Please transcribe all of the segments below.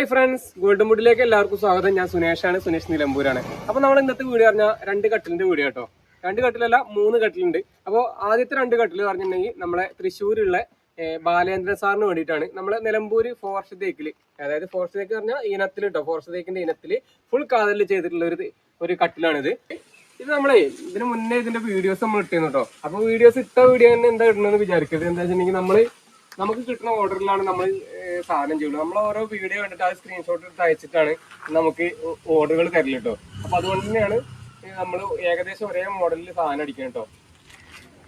Hi friends, golden വുഡിലേക്ക് എല്ലാവർക്കും സ്വാഗതം. ഞാൻ സുനേഷാണ്, സുനേഷ് നിലമ്പൂരാണ്. അപ്പോൾ നമ്മൾ ഇന്നത്തെ വീഡിയോ പറഞ്ഞാൽ 2 കട്ടിലിന്റെ വീഡിയോ കേട്ടോ. 2 കട്ടിലല്ല 3 കട്ടിലുണ്ട്. അപ്പോൾ ആദ്യത്തെ 2 കട്ടിൽ പറഞ്ഞിട്ടുണ്ടെങ്കിൽ നമ്മളെ തൃശ്ശൂരുള്ള ബാലേന്ദ്രൻ സാറിന് വേണ്ടിയിട്ടാണ്. നമ്മളെ നിലമ്പൂര് ഫോറസ്റ്റ് തേക്കിൽ, അതായത് ഫോറസ്റ്റ് തേക്ക് പറഞ്ഞാൽ ഇനത്തിൽ കേട്ടോ, ഫോറസ്റ്റ് തേക്കിന്റെ ഇനത്തിൽ ഫുൾ കാതലിൽ ചെയ്തിട്ടുള്ള ഒരു കട്ടിലാണിത്. ഇത് നമ്മളെ ഇതിന് മുന്നേ ഇതിന്റെ വീഡിയോസ് നമ്മൾ ഇട്ടിരുന്നു കേട്ടോ. അപ്പോൾ വീഡിയോസ് ഇട്ട വീഡിയോ തന്നെ എന്താ ഇടണമെന്ന് വിചാരിക്കരുത്. എന്താ വെച്ചിട്ടുണ്ടെങ്കിൽ നമുക്ക് കിട്ടുന്ന ഓർഡറിലാണ് നമ്മൾ സാധനം ചെയ്യുള്ളൂ. നമ്മൾ ഓരോ വീഡിയോ കണ്ടിട്ട് അത് സ്ക്രീൻഷോട്ട് എടുത്ത് അയച്ചിട്ടാണ് നമുക്ക് ഓർഡറുകൾ തരില്ല കേട്ടോ. അപ്പൊ അതുകൊണ്ട് തന്നെയാണ് നമ്മൾ ഏകദേശം ഒരേ മോഡലിൽ സാധനം അടിക്കണം കേട്ടോ.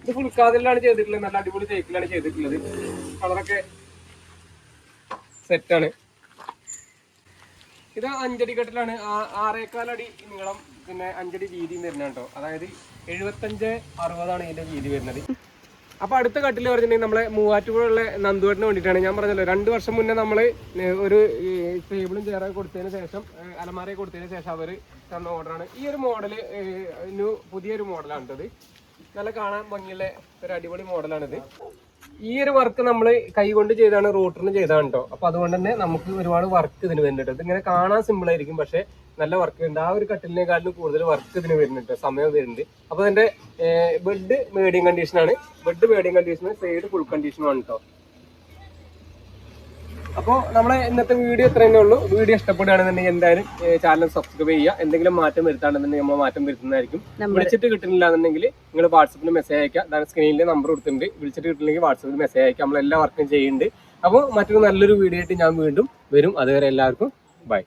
ഇത് ഫുൾ കാതിലാണ് ചെയ്തിട്ടുള്ളത്, നല്ല അടിപൊളി തേക്കിലാണ് ചെയ്തിട്ടുള്ളത്. കളറൊക്കെ സെറ്റാണ്. ഇത് 5 അടി കട്ടിലാണ്, 6.25 അടി നീളം, പിന്നെ 5 അടി വീതിയും വരുന്നത് കേട്ടോ. അതായത് 75-60 ഇതിന്റെ വീതി വരുന്നത്. അപ്പൊ അടുത്ത കട്ടിൽ പറഞ്ഞിട്ടുണ്ടെങ്കിൽ നമ്മളെ മൂവാറ്റുപുഴയുള്ള നന്ദുവേട്ടന് വേണ്ടിയിട്ടാണ്. ഞാൻ പറഞ്ഞല്ലോ 2 വർഷം മുന്നേ നമ്മൾ ഒരു ടേബിളും ചെയറൊക്കെ കൊടുത്തതിന് ശേഷം, അലമാരയൊക്കെ കൊടുത്തതിന് ശേഷം അവർ തന്ന ഓർഡറാണ്. ഈ ഒരു മോഡല് പുതിയൊരു മോഡലാണ് ഇത്. നല്ല കാണാൻ ഭംഗിയുള്ള ഒരു അടിപൊളി മോഡലാണിത്. ഈ ഒരു വർക്ക് നമ്മൾ കൈകൊണ്ട് ചെയ്താണ്, റൂട്ടറിന് ചെയ്താണ് കേട്ടോ. അപ്പൊ അതുകൊണ്ട് തന്നെ നമുക്ക് ഒരുപാട് വർക്ക് ഇതിന് വരുന്നുണ്ട്. ഇതിങ്ങനെ കാണാൻ സിമ്പിൾ ആയിരിക്കും, പക്ഷെ നല്ല വർക്ക് ഉണ്ട്. ആ ഒരു കട്ടിലിനെക്കാട്ടിലും കൂടുതൽ വർക്ക് ഇതിന് വരുന്നുണ്ട്, സമയം വരുന്നുണ്ട്. അപ്പൊ ഇതിന്റെ ബെഡ് മീഡിയം കണ്ടീഷനാണ്. ബെഡ് മീഡിയം കണ്ടീഷന്, സൈഡ് ഫുൾ കണ്ടീഷനുമാണ് കേട്ടോ. അപ്പോൾ നമ്മളെ ഇന്നത്തെ വീഡിയോ ഇത്ര തന്നെ ഉള്ളൂ. വീഡിയോ ഇഷ്ടപ്പെടുകയാണെന്നുണ്ടെങ്കിൽ എന്തായാലും ചാനൽ സബ്സ്ക്രൈബ് ചെയ്യുക. എന്തെങ്കിലും മാറ്റം വരുത്താണെന്നുണ്ടെങ്കിൽ നമ്മൾ മാറ്റം വരുത്തുന്നതായിരിക്കും. വിളിച്ചിട്ട് കിട്ടുന്നില്ല എന്നുണ്ടെങ്കിൽ നിങ്ങൾ വാട്സപ്പിൽ മെസ്സേജ് അയക്കുക. അതാണ് സ്ക്രീനിൽ നമ്പർ കൊടുത്തിട്ടുണ്ട്. വിളിച്ചിട്ട് കിട്ടില്ലെങ്കിൽ വാട്സപ്പിൽ മെസ്സേജ് അയക്കുക. നമ്മളെല്ലാ വർക്കും ചെയ്യുന്നുണ്ട്. അപ്പോൾ മറ്റൊരു നല്ലൊരു വീഡിയോ ആയിട്ട് ഞാൻ വീണ്ടും വരും. അതുവരെ എല്ലാവർക്കും ബൈ.